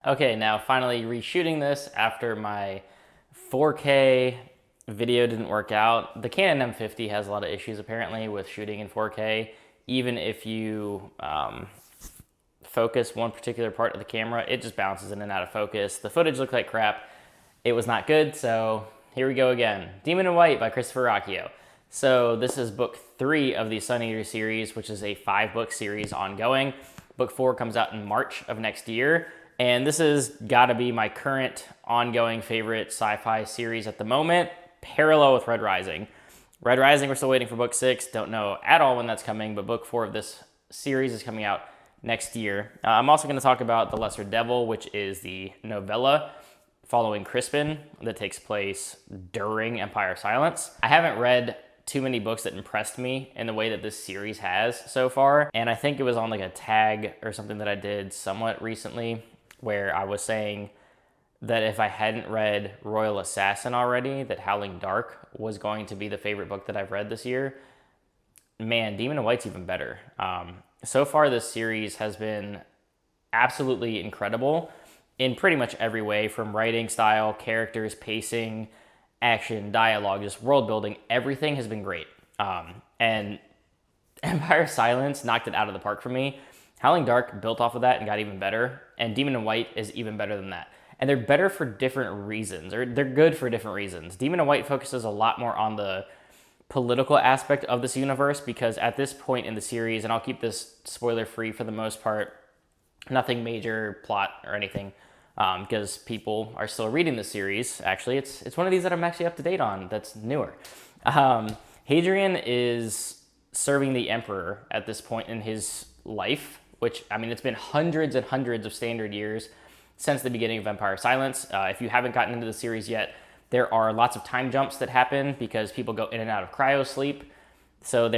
Okay, now finally reshooting this after my 4K video didn't work out. The Canon M50 has a lot of issues apparently with shooting in 4K. Even if you focus one particular part of the camera, it just bounces in and out of focus. The footage looked like crap. It was not good, so here we go again. Demon in White by Christopher Ruocchio. So this is book 3 of the Sun Eater series, which is a 5-book series ongoing. Book 4 comes out in March of next year. And this has got to be my current ongoing favorite sci-fi series at the moment, parallel with Red Rising. Red Rising, we're still waiting for book 6. Don't know at all when that's coming, but book 4 of this series is coming out next year. I'm also going to talk about The Lesser Devil, which is the novella following Crispin that takes place during Empire of Silence. I haven't read too many books that impressed me in the way that this series has so far, and I think it was on like a tag or something that I did somewhat recently where I was saying that if I hadn't read Royal Assassin already, that Howling Dark was going to be the favorite book that I've read this year. Man, Demon in White's even better. So far, this series has been absolutely incredible in pretty much every way, from writing style, characters, pacing, action, dialogue, just world building. Everything has been great. And Empire of Silence knocked it out of the park for me. Howling Dark built off of that and got even better, and Demon in White is even better than that. And they're better for different reasons, or they're good for different reasons. Demon in White focuses a lot more on the political aspect of this universe, because at this point in the series, and I'll keep this spoiler-free for the most part, nothing major plot or anything, because people are still reading the series. Actually, it's one of these that I'm actually up to date on that's newer. Hadrian is serving the Emperor at this point in his life, which, I mean, it's been hundreds and hundreds of standard years since the beginning of Empire of Silence. If you haven't gotten into the series yet, there are lots of time jumps that happen because people go in and out of cryo sleep. So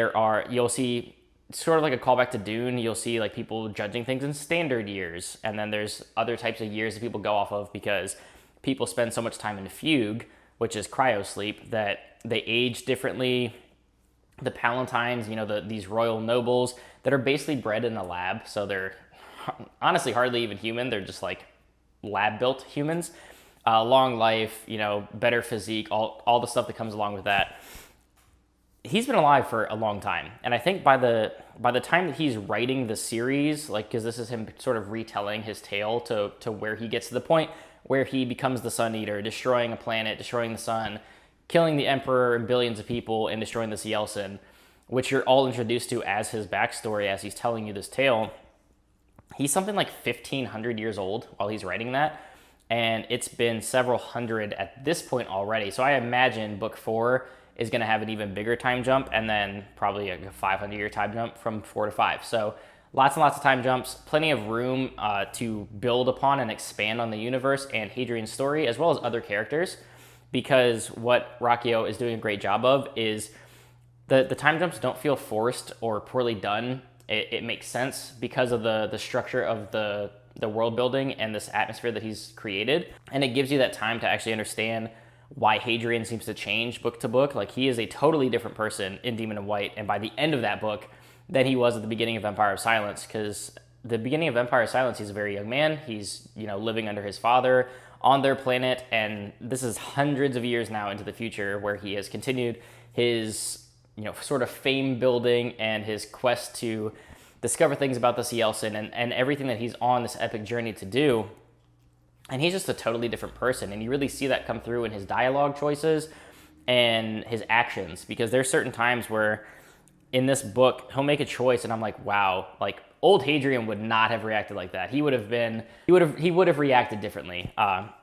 you'll see sort of like a callback to Dune. You'll see like people judging things in standard years. And then there's other types of years that people go off of because people spend so much time in fugue, which is cryo sleep, that they age differently. The Palatines, these royal nobles that are basically bred in a lab. So they're honestly hardly even human. They're just like lab-built humans. Long life, better physique, all the stuff that comes along with that. He's been alive for a long time. And I think by the time that he's writing the series, because this is him sort of retelling his tale to where he gets to the point where he becomes the Sun Eater, destroying a planet, destroying the sun, killing the Emperor and billions of people, and destroying this Yeltsin, which you're all introduced to as his backstory as he's telling you this tale. He's something like 1,500 years old while he's writing that, and it's been several hundred at this point already. So I imagine book 4 is going to have an even bigger time jump, and then probably a 500-year time jump from 4 to 5. So lots and lots of time jumps, plenty of room to build upon and expand on the universe and Hadrian's story, as well as other characters. Because what Ruocchio is doing a great job of is the time jumps don't feel forced or poorly done. It makes sense because of the structure of the world building and this atmosphere that he's created. And it gives you that time to actually understand why Hadrian seems to change book to book. Like, he is a totally different person in Demon in White, and by the end of that book, than he was at the beginning of Empire of Silence. Because the beginning of Empire of Silence, he's a very young man. He's, living under his father on their planet, and this is hundreds of years now into the future, where he has continued his sort of fame building and his quest to discover things about this Yeltsin and everything that he's on this epic journey to do. And he's just a totally different person, and you really see that come through in his dialogue choices and his actions, because there's certain times where in this book he'll make a choice and I'm like, wow, like old Hadrian would not have reacted like that. He would have reacted differently,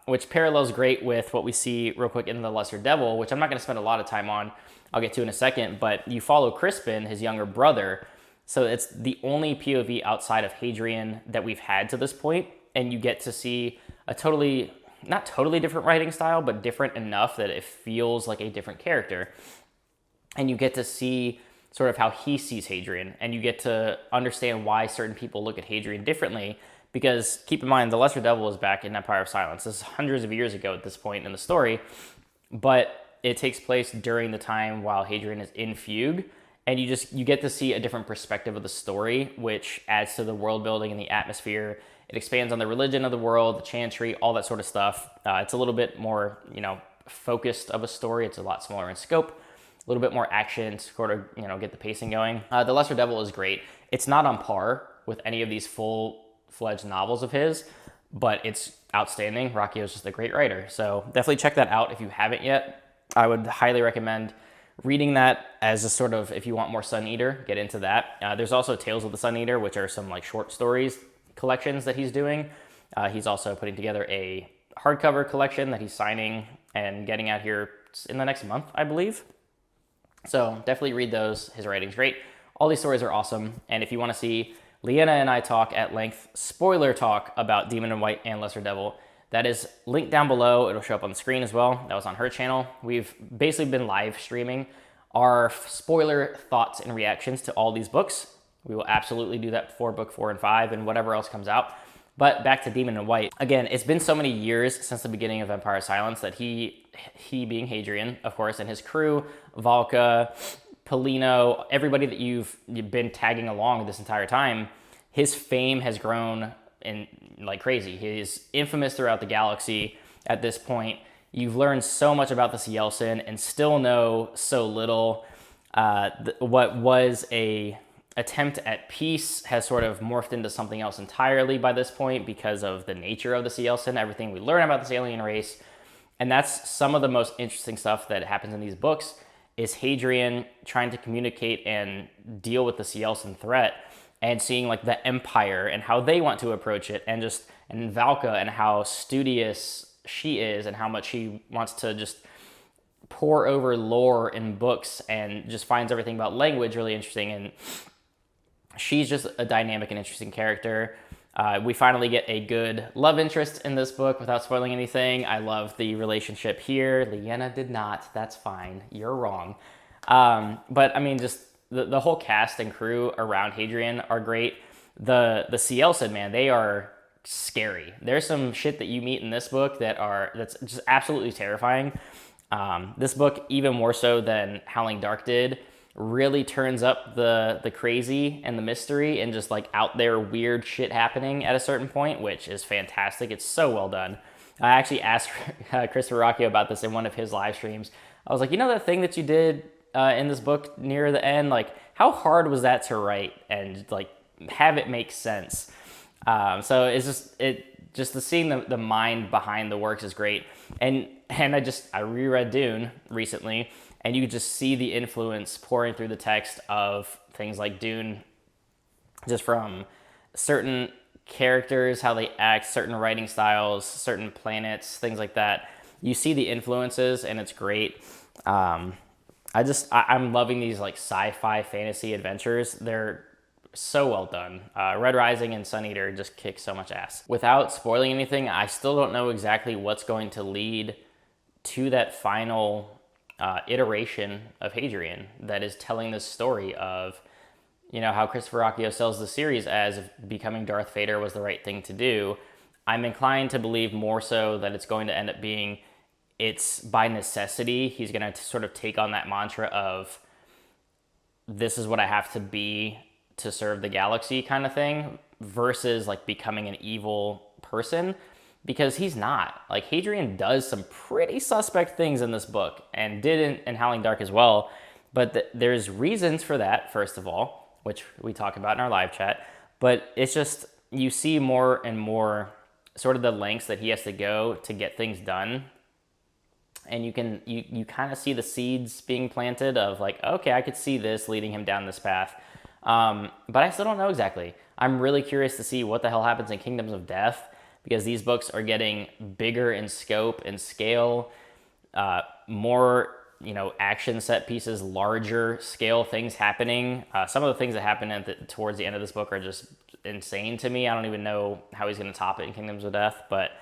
which parallels great with what we see real quick in The Lesser Devil, which I'm not going to spend a lot of time on. I'll get to in a second, but you follow Crispin, his younger brother, so it's the only POV outside of Hadrian that we've had to this point, and you get to see a not totally different writing style, but different enough that it feels like a different character. And you get to see sort of how he sees Hadrian, and you get to understand why certain people look at Hadrian differently, because keep in mind, The Lesser Devil is back in Empire of Silence. This is hundreds of years ago at this point in the story, but it takes place during the time while Hadrian is in fugue, and you get to see a different perspective of the story, which adds to the world building and the atmosphere. It expands on the religion of the world, the chantry, all that sort of stuff. It's a little bit more, focused of a story. It's a lot smaller in scope, a little bit more action to sort of, get the pacing going. The Lesser Devil is great. It's not on par with any of these full-fledged novels of his, but it's outstanding. Ruocchio is just a great writer. So definitely check that out if you haven't yet. I would highly recommend reading that as a sort of, if you want more Sun Eater, get into that. There's also Tales of the Sun Eater, which are some like short stories collections that he's doing. He's also putting together a hardcover collection that he's signing and getting out here in the next month, I believe. So definitely read those. His writing's great. All these stories are awesome. And if you want to see Leanna and I talk at length, spoiler talk about Demon in White and Lesser Devil, that is linked down below. It'll show up on the screen as well. That was on her channel. We've basically been live streaming our spoiler thoughts and reactions to all these books. We will absolutely do that before book 4 and 5 and whatever else comes out. But back to Demon in White. Again, it's been so many years since the beginning of Empire of Silence that he being Hadrian, of course, and his crew, Valka, Polino, everybody that you've been tagging along this entire time, his fame has grown in like crazy. He is infamous throughout the galaxy at this point. You've learned so much about the Cielcin and still know so little. What was a attempt at peace has sort of morphed into something else entirely by this point because of the nature of the Cielcin, everything we learn about this alien race. And that's some of the most interesting stuff that happens in these books is Hadrian trying to communicate and deal with the Cielcin threat and seeing like the Empire and how they want to approach it and Valka and how studious she is and how much she wants to just pour over lore in books and just finds everything about language really interesting. And she's just a dynamic and interesting character. We finally get a good love interest in this book without spoiling anything. I love the relationship here. Leanna did not. That's fine. You're wrong. But I mean, just the whole cast and crew around Hadrian are great. The Cielcin, man, they are scary. There's some shit that you meet in this book that's just absolutely terrifying. This book, even more so than Howling Dark did, really turns up the crazy and the mystery and just like out there weird shit happening at a certain point, which is fantastic. It's so well done. I actually asked Christopher Ruocchio about this in one of his live streams. I was like, that thing that you did in this book near the end, like how hard was that to write and like have it make sense? So it's just the seeing the mind behind the works is great. And I reread Dune recently, and you could just see the influence pouring through the text of things like Dune, just from certain characters, how they act, certain writing styles, certain planets, things like that. You see the influences, and it's great. I'm loving these like sci-fi fantasy adventures. They're so well done. Red Rising and Sun Eater just kick so much ass. Without spoiling anything, I still don't know exactly what's going to lead to that final iteration of Hadrian that is telling this story of, how Christopher Ruocchio sells the series as if becoming Darth Vader was the right thing to do. I'm inclined to believe more so that it's going to end up being it's by necessity. He's going to sort of take on that mantra of this is what I have to be to serve the galaxy kind of thing versus like becoming an evil person, because he's not. Like Hadrian does some pretty suspect things in this book and did in Howling Dark as well. But there's reasons for that, first of all, which we talk about in our live chat. But it's just, you see more and more sort of the lengths that he has to go to get things done. And you kind of see the seeds being planted of like, okay, I could see this leading him down this path. But I still don't know exactly. I'm really curious to see what the hell happens in Kingdoms of Death, because these books are getting bigger in scope and scale, more, action set pieces, larger scale things happening. Some of the things that happen towards the end of this book are just insane to me. I don't even know how he's going to top it in Kingdoms of Death, but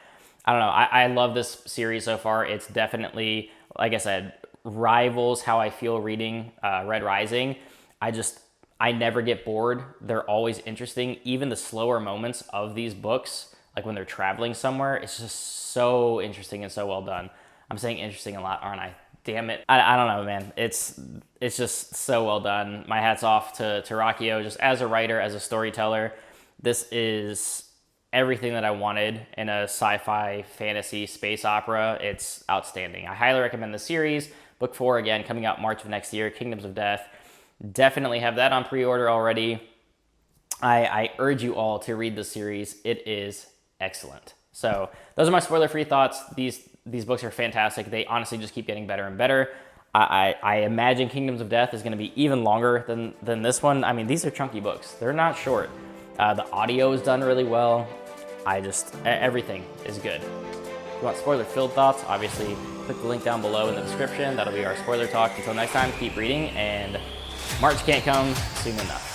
I don't know. I love this series so far. It's definitely, like I said, rivals how I feel reading Red Rising. I never get bored. They're always interesting. Even the slower moments of these books, like when they're traveling somewhere, it's just so interesting and so well done. I'm saying interesting a lot, aren't I? damn it. I don't know, man. It's just so well done. My hat's off to Ruocchio, just as a writer, as a storyteller. This is everything that I wanted in a sci-fi, fantasy, space opera. It's outstanding. I highly recommend the series. Book 4, again, coming out March of next year, Kingdoms of Death. Definitely have that on pre-order already. I urge you all to read the series. It is excellent. So those are my spoiler-free thoughts. These books are fantastic. They honestly just keep getting better and better. I imagine Kingdoms of Death is going to be even longer than this one. I mean, these are chunky books. They're not short. The audio is done really well. Everything is good. If you want spoiler-filled thoughts, obviously click the link down below in the description. That'll be our spoiler talk. Until next time, keep reading, and March can't come soon enough.